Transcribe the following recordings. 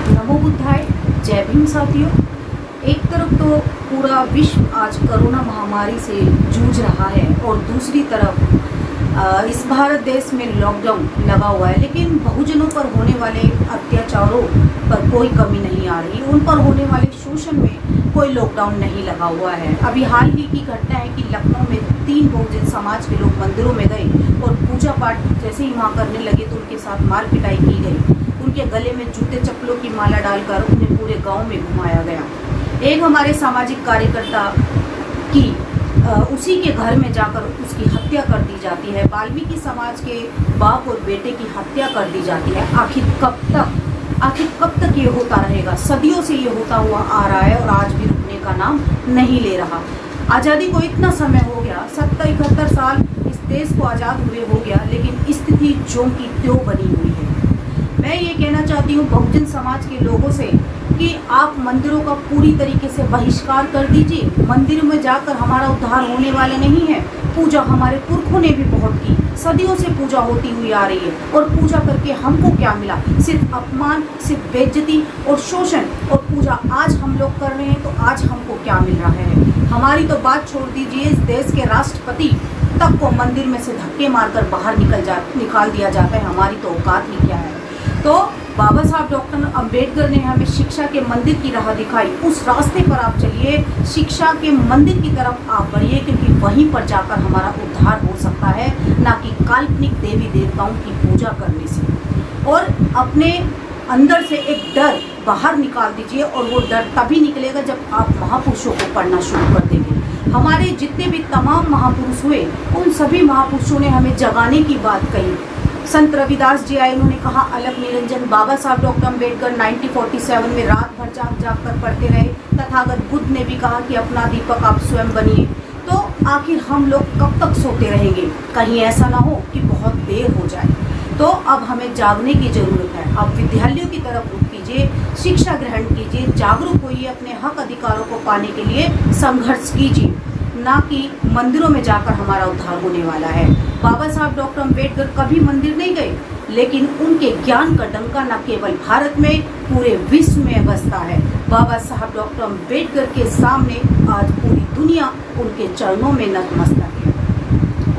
नमो बुद्धाय, जय भीम साथियों। एक तरफ तो पूरा विश्व आज कोरोना महामारी से जूझ रहा है और दूसरी तरफ इस भारत देश में लॉकडाउन लगा हुआ है, लेकिन बहुजनों पर होने वाले अत्याचारों पर कोई कमी नहीं आ रही। उन पर होने वाले शोषण में कोई लॉकडाउन नहीं लगा हुआ है। अभी हाल ही की घटना है कि लखनऊ में 3 बहुजन समाज के लोग मंदिरों में गए और पूजा पाठ जैसे ही वहाँ करने लगे तो उनके साथ मार पिटाई की गई। उनके गले में जूते चप्पलों की माला डालकर उन्हें पूरे गांव में घुमाया गया। एक हमारे सामाजिक कार्यकर्ता की उसी के घर में जाकर उसकी हत्या कर दी जाती है। वाल्मीकि समाज के बाप और बेटे की हत्या कर दी जाती है। आखिर कब तक ये होता रहेगा? सदियों से ये होता हुआ आ रहा है और आज भी रुकने का नाम नहीं ले रहा। आज़ादी को इतना समय हो गया, 70-71 साल इस देश को आज़ाद हुए हो गया, लेकिन स्थिति ज्यों की त्यों बनी हुई है। मैं ये कहना चाहती हूँ बहुजन समाज के लोगों से कि आप मंदिरों का पूरी तरीके से बहिष्कार कर दीजिए। मंदिर में जाकर हमारा उद्धार होने वाला नहीं है। पूजा हमारे पुरखों ने भी बहुत की, सदियों से पूजा होती हुई आ रही है और पूजा करके हमको क्या मिला? सिर्फ अपमान, सिर्फ बेइज्जती और शोषण। और पूजा आज हम लोग कर रहे हैं तो आज हमको क्या मिल रहा है? हमारी तो बात छोड़ दीजिए, इस देश के राष्ट्रपति तक को मंदिर में से धक्के मारकर बाहर निकाल दिया जाता है। हमारी तो औकात ही क्या है? तो बाबा साहब डॉक्टर अंबेडकर ने हमें शिक्षा के मंदिर की राह दिखाई। उस रास्ते पर आप चलिए, शिक्षा के मंदिर की तरफ आप बढ़िए, क्योंकि वहीं पर जाकर हमारा उद्धार हो सकता है, ना कि काल्पनिक देवी देवताओं की पूजा करने से। और अपने अंदर से एक डर बाहर निकाल दीजिए, और वो डर तभी निकलेगा जब आप महापुरुषों को पढ़ना शुरू कर देंगे। हमारे जितने भी तमाम महापुरुष हुए, उन सभी महापुरुषों ने हमें जगाने की बात कही। संत रविदास जी आए, उन्होंने कहा अलग निरंजन। बाबा साहब डॉक्टर अंबेडकर 1947 में रात भर जाग कर पढ़ते रहे। तथागत बुद्ध ने भी कहा कि अपना दीपक आप स्वयं बनिए। तो आखिर हम लोग कब तक सोते रहेंगे? कहीं ऐसा ना हो कि बहुत देर हो जाए। तो अब हमें जागने की ज़रूरत है। आप विद्यालयों की तरफ रुख कीजिए, शिक्षा ग्रहण कीजिए, जागरूक होइए, अपने हक अधिकारों को पाने के लिए संघर्ष कीजिए, ना कि मंदिरों में जाकर हमारा उद्धार होने वाला है। बाबा साहब डॉक्टर अंबेडकर कभी मंदिर नहीं गए, लेकिन उनके ज्ञान का डंका न केवल भारत में, पूरे विश्व में बजता है। बाबा साहब डॉक्टर अंबेडकर के सामने आज पूरी दुनिया उनके चरणों में नतमस्तक है।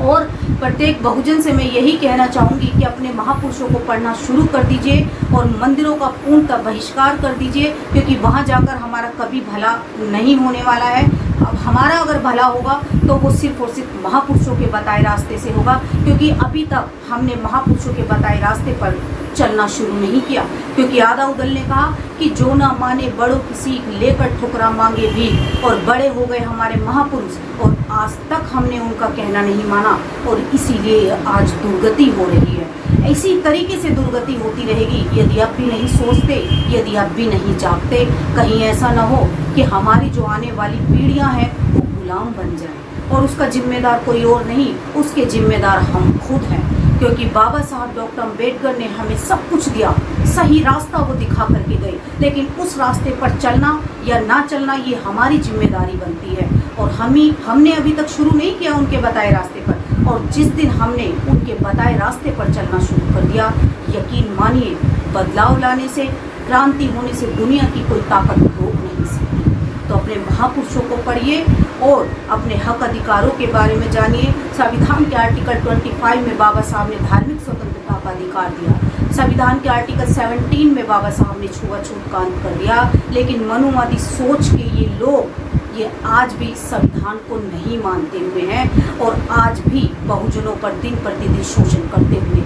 और प्रत्येक बहुजन से मैं यही कहना चाहूँगी कि अपने महापुरुषों को पढ़ना शुरू कर दीजिए और मंदिरों का पूर्णतः बहिष्कार कर दीजिए, क्योंकि वहाँ जाकर हमारा कभी भला नहीं होने वाला है। अब हमारा अगर भला होगा तो वो सिर्फ और सिर्फ महापुरुषों के बताए रास्ते से होगा, क्योंकि अभी तक हमने महापुरुषों के बताए रास्ते पर चलना शुरू नहीं किया। क्योंकि आदा उदल ने कहा कि जो ना माने बड़ों की सीख, लेकर ठुकरा मांगे भी। और बड़े हो गए हमारे महापुरुष और आज तक हमने उनका कहना नहीं माना, और इसीलिए आज दुर्गति हो रही है। इसी तरीके से दुर्गति होती रहेगी यदि आप भी नहीं सोचते, यदि आप भी नहीं जागते। कहीं ऐसा ना हो कि हमारी जो आने वाली पीढ़ियां हैं वो गुलाम बन जाए, और उसका जिम्मेदार कोई और नहीं, उसके जिम्मेदार हम खुद हैं। क्योंकि बाबा साहब डॉक्टर अंबेडकर ने हमें सब कुछ दिया, सही रास्ता वो दिखा करके गए, लेकिन उस रास्ते पर चलना या ना चलना ये हमारी जिम्मेदारी बनती है। और हमने अभी तक शुरू नहीं किया उनके बताए रास्ते पर, और जिस दिन हमने उनके बताए रास्ते पर चलना शुरू कर दिया, यकीन मानिए बदलाव लाने से, क्रांति होने से दुनिया की कोई ताकत रोक नहीं सकती। तो अपने महापुरुषों को पढ़िए और अपने हक अधिकारों के बारे में जानिए। संविधान के आर्टिकल 25 में बाबा साहब ने धार्मिक स्वतंत्रता का अधिकार दिया। संविधान के आर्टिकल 17 में बाबा साहब ने छुआछूत का अंत कर दिया। लेकिन मनुवादी सोच के ये लोग ये आज भी संविधान को नहीं मानते हुए हैं, और आज भी बहुजनों पर दिन प्रतिदिन शोषण करते हुए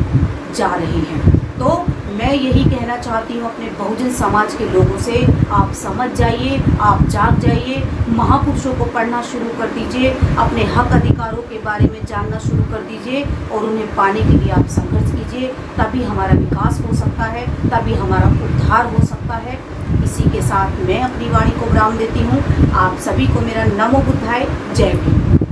जा रहे हैं। तो मैं यही कहना चाहती हूँ अपने बहुजन समाज के लोगों से, आप समझ जाइए, आप जाग जाइए, महापुरुषों को पढ़ना शुरू कर दीजिए, अपने हक अधिकारों के बारे में जानना शुरू कर दीजिए, और उन्हें पाने के लिए आप संघर्ष कीजिए। तभी हमारा विकास हो सकता है, तभी हमारा उद्धार हो सकता है। इसी के साथ मैं अपनी वाणी को विराम देती हूँ। आप सभी को मेरा नमो बुद्धाय, जय भीम।